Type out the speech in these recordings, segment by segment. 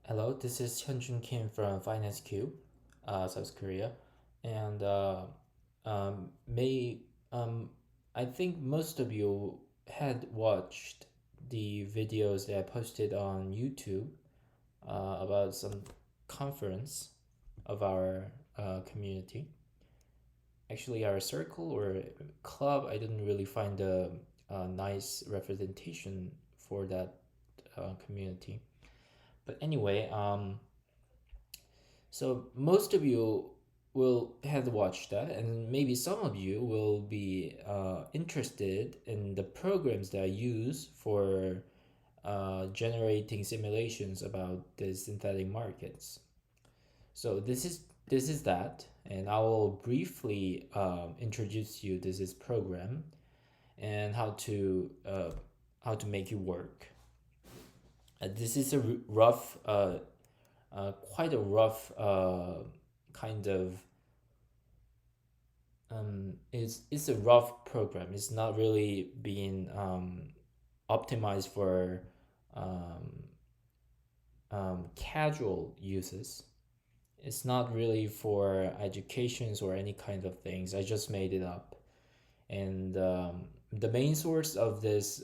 Hello, this is Hyunjun Kim from Finance Q, South Korea, and may I think most of you had watched the videos that I posted on YouTube about some conference of our community. Actually, our circle or club, I didn't really find a nice representation for that community. But anyway, so most of you will have watched that, and maybe some of you will be interested in the programs that I use for generating simulations about the synthetic markets. So this is that, and I will briefly introduce you to this program and how to make it work. This is a rough, quite a rough kind of it's a rough program. It's not really being optimized for um, casual uses. It's not really for educations or any kind of things. I just made it up. And the main source of this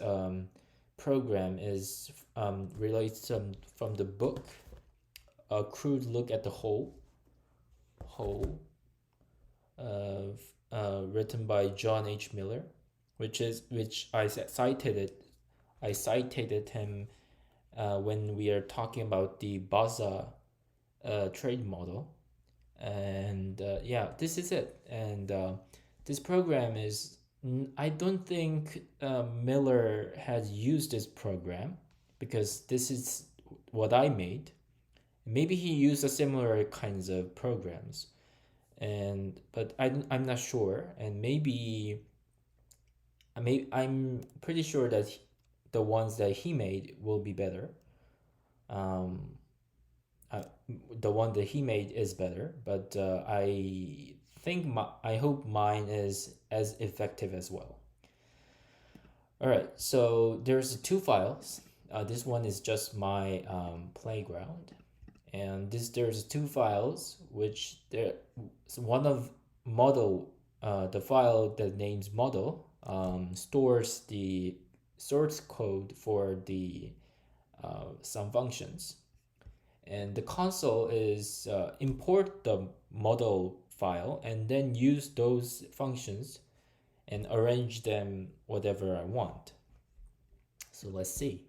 program is relates from the book A Crude Look at the Whole written by John H. Miller, which I cited him when we are talking about the bazaar trade model, and yeah, this is it. And this program is I don't think Miller has used this program because this is what I made. Maybe he used a similar kinds of programs, and but I'm not sure, and I'm pretty sure that the ones that he made will be better. Um, uh, the one that he made is better, but I hope mine is as effective as well. All right, so there's two files. This one is just my playground, and there's two files which there one of model the file that names model stores the source code for the some functions, and the console is import the model file and then use those functions and arrange them whatever I want. So let's see.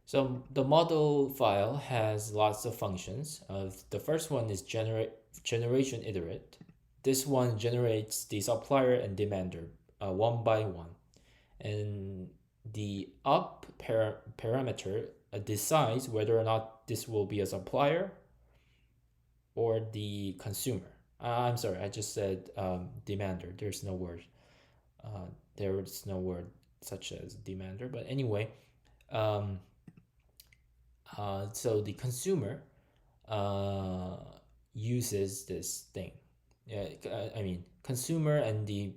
So the model file has lots of functions. The first one is generation iterate. This one generates the supplier and demander one by one. And the up parameter decides whether or not this will be a supplier or the consumer. I'm sorry, I just said demander. There's no word. There is no word such as demander. But anyway, um, so the consumer uh, uses this thing. Yeah, I mean consumer and the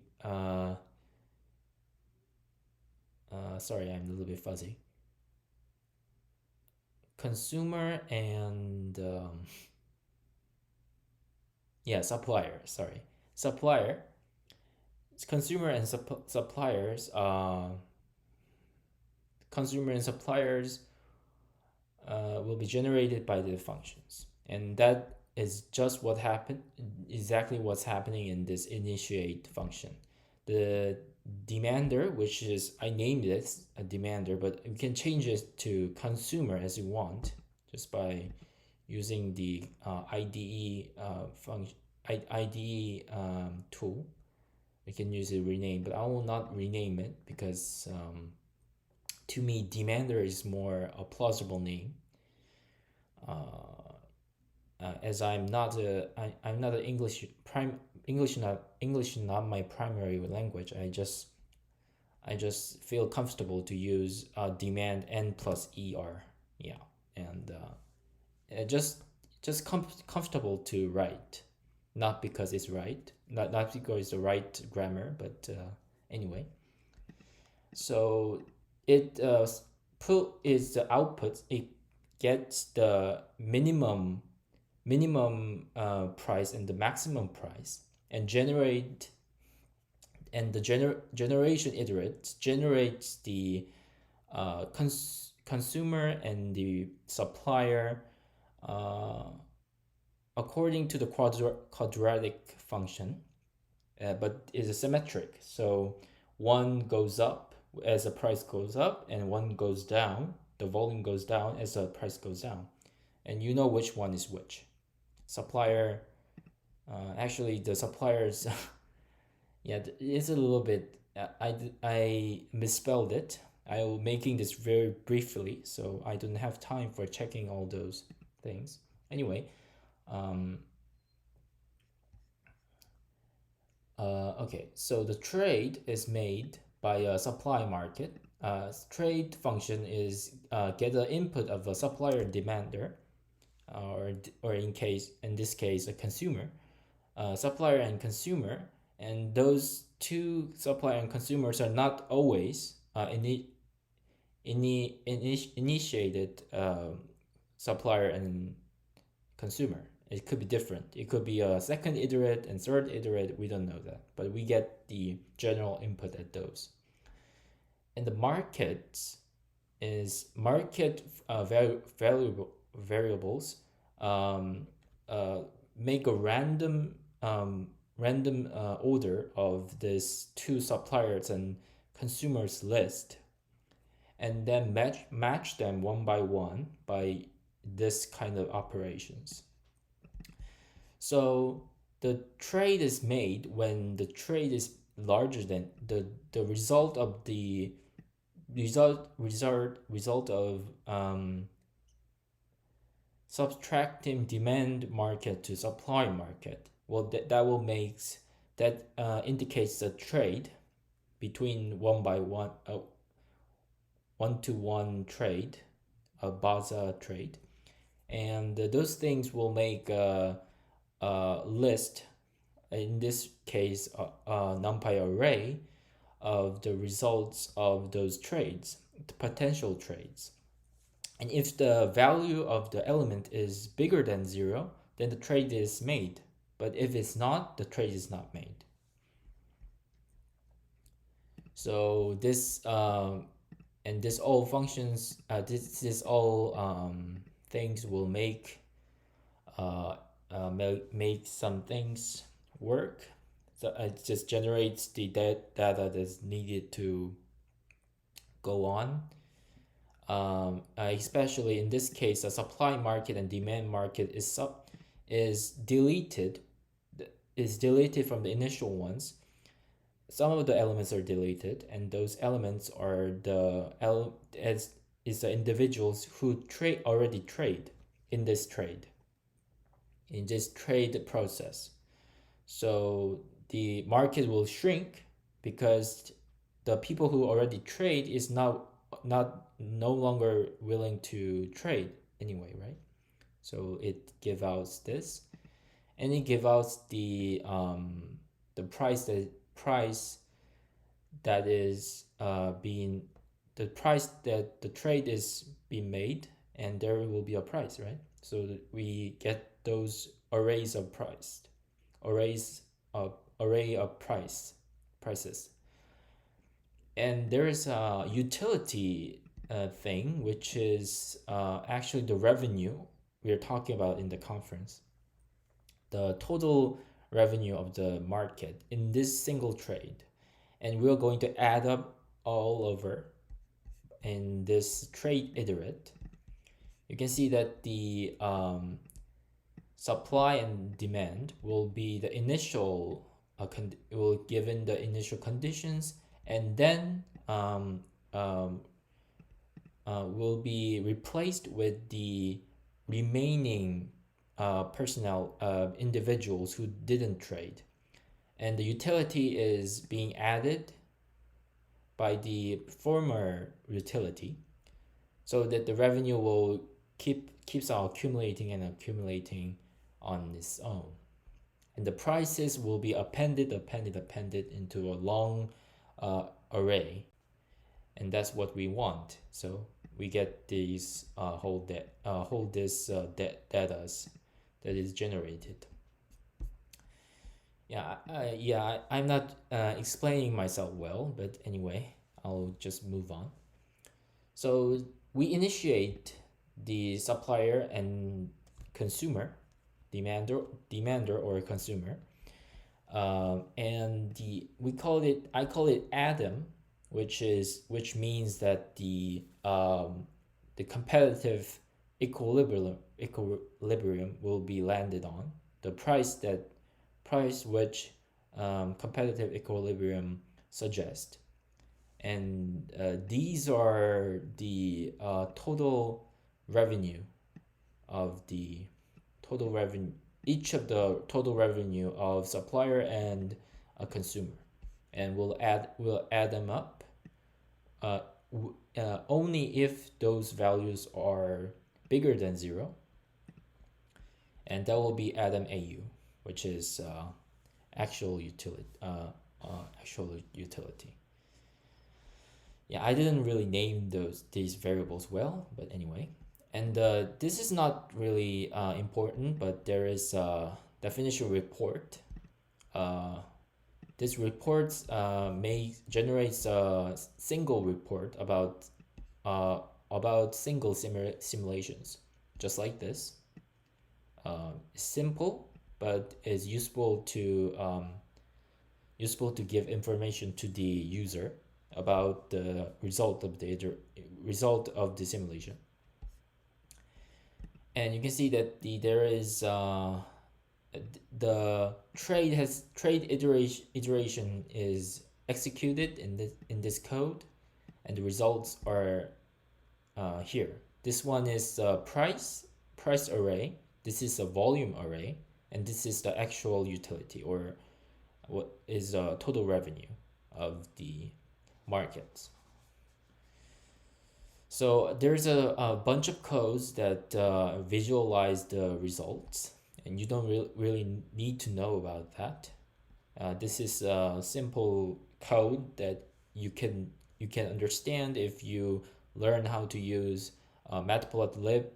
sorry, I'm a little bit fuzzy. Consumer and yeah, supplier. Sorry, supplier. Consumer and suppliers. Consumer and suppliers will be generated by the functions, and that is just what happened. Exactly what's happening in this initiate function. The demander, which is I named it a demander, but you can change it to consumer as you want just by using the IDE function IDE tool. We can use it rename, but I will not rename it because to me demander is more a plausible name. As I'm not an English not my primary language. I just feel comfortable to use demand n plus er. Yeah, and just comfortable to write, not because it's right, not because it's the right grammar, but anyway. So it is the output. gets the minimum price and the maximum price, and the generation iterates generates the consumer and the supplier uh, according to the quadratic function, but is a symmetric. So one goes up as the price goes up, and one goes down. The volume goes down as the price goes down, and you know which one is which. Supplier, actually, the suppliers, yeah, it's a little bit. I misspelled it. I'm making this very briefly, so I don't have time for checking all those things. Anyway, um, okay, so the trade is made by a supply market. Trade function is get the input of a supplier demander, or in this case a consumer, supplier and consumer, and those two supplier and consumers are not always initiated supplier and consumer. It could be different. It could be a second iterate and third iterate. We don't know that, but we get the general input at those. And the market is market variables um, uh, make a random order of this two suppliers and consumers list, and then match them one by one by this kind of operations. So the trade is made when the trade is larger than the result of the result of subtracting demand market to supply market. Well, that will makes that indicates the trade between one to one trade, a bazaar trade, and those things will make a list, in this case a numpy array of the results of those trades, the potential trades. And if the value of the element is bigger than 0, then the trade is made. But if it's not, the trade is not made. So this and this all functions, this all things will make make some things work. So it just generates the data that's needed to go on. Especially in this case, the supply market and demand market is deleted from the initial ones. Some of the elements are deleted, and those elements are the individuals who already trade in this trade process. So the market will shrink because the people who already trade is now not no longer willing to trade anyway, right? So it gives out this, and it gives out the price that is being the price that the trade is being made, and there will be a price, right? So that we get those arrays of array of prices. And there is a utility thing, which is actually the revenue we are talking about in the conference, the total revenue of the market in this single trade, and we're going to add up all over in this trade iterate. You can see that the supply and demand will be the initial will given the initial conditions, and then will be replaced with the remaining personnel individuals who didn't trade, and the utility is being added by the former utility, so that the revenue will keeps on accumulating and accumulating on its own, and the prices will be appended into a long array, and that's what we want. So we get these whole this data that is generated. I'm not explaining myself well, but anyway, I'll just move on. So we initiate the supplier and consumer, demander or consumer, and I call it Adam, which means that the competitive equilibrium will be landed on the price which competitive equilibrium suggests. And these are the total revenue of the total revenue each of the total revenue of supplier and a consumer, and we'll add them up only if those values are bigger than 0, and that will be Adam AU, which is actual utility. Actual utility. Yeah, I didn't really name these variables well, but anyway. And this is not really important, but there is a definition report. This report may generate a single report about single simulations, just like this. Simple, but is useful to give information to the user about the result of the simulation. And you can see that there is the trade iteration is executed in this code, and the results are here. This one is price array. This is a volume array, and this is the actual utility, or what is total revenue of the markets. So there's a bunch of codes that visualize the results, and you don't really need to know about that. This is a simple code that you can understand if you learn how to use matplotlib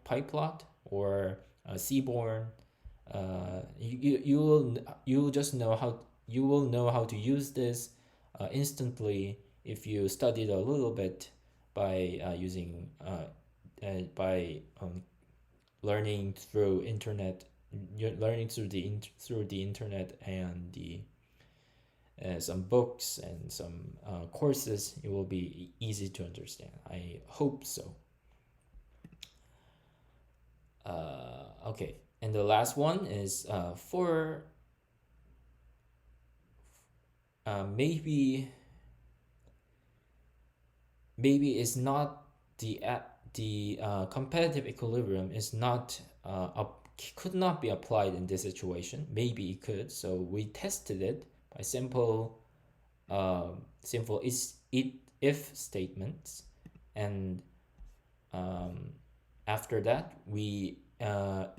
pyplot or Seaborn. You will just know how to use this instantly if you studied a little bit by learning through internet, through the internet and the some books and some courses. It will be easy to understand. I hope so. Okay, and the last one is for maybe it's not the competitive equilibrium is not could not be applied in this situation. Maybe it could. So we tested it by simple if statements, and after that we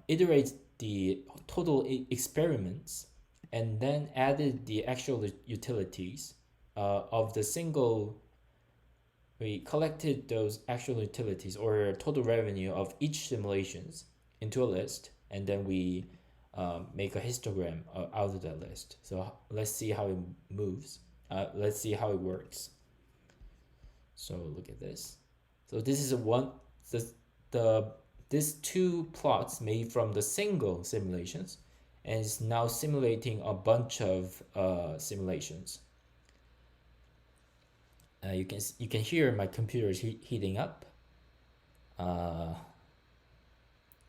iterate the total experiments, and then added the actual utilities of the single. We collected those actual utilities or total revenue of each simulations into a list, and then we make a histogram out of that list. So let's see how it moves. Let's see how it works. So look at this. So this is these two plots made from the single simulations, and it's now simulating a bunch of simulations. You can hear my computer is heating up.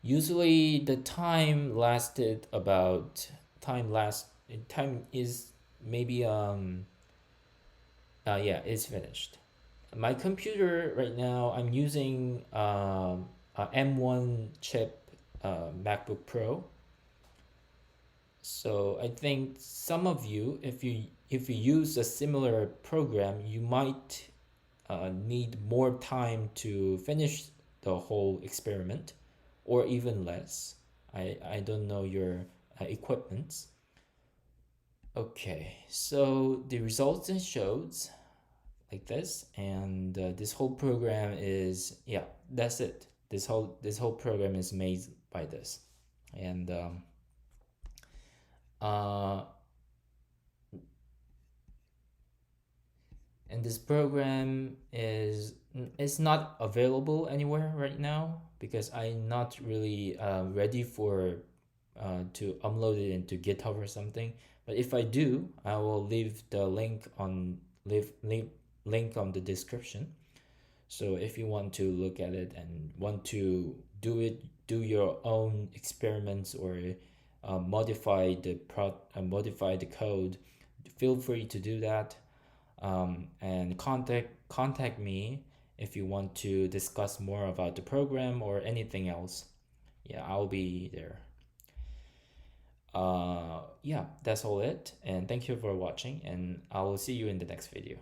Usually the time is maybe it's finished. My computer right now, I'm using a M1 chip MacBook Pro. So I think some of you, if you use a similar program, you might need more time to finish the whole experiment, or even less. I don't know your equipment. Okay, so the results it shows, like this, and this whole program is, yeah, that's it. This whole program is made by this, and uh, and this program is not available anywhere right now because I'm not really ready for to upload it into GitHub or something. But if I do, I will leave the link on the description. So if you want to look at it and want to do your own experiments or modify the code, feel free to do that. And contact me if you want to discuss more about the program or anything else. Yeah, I'll be there. Yeah, that's all it. And thank you for watching, and I will see you in the next video.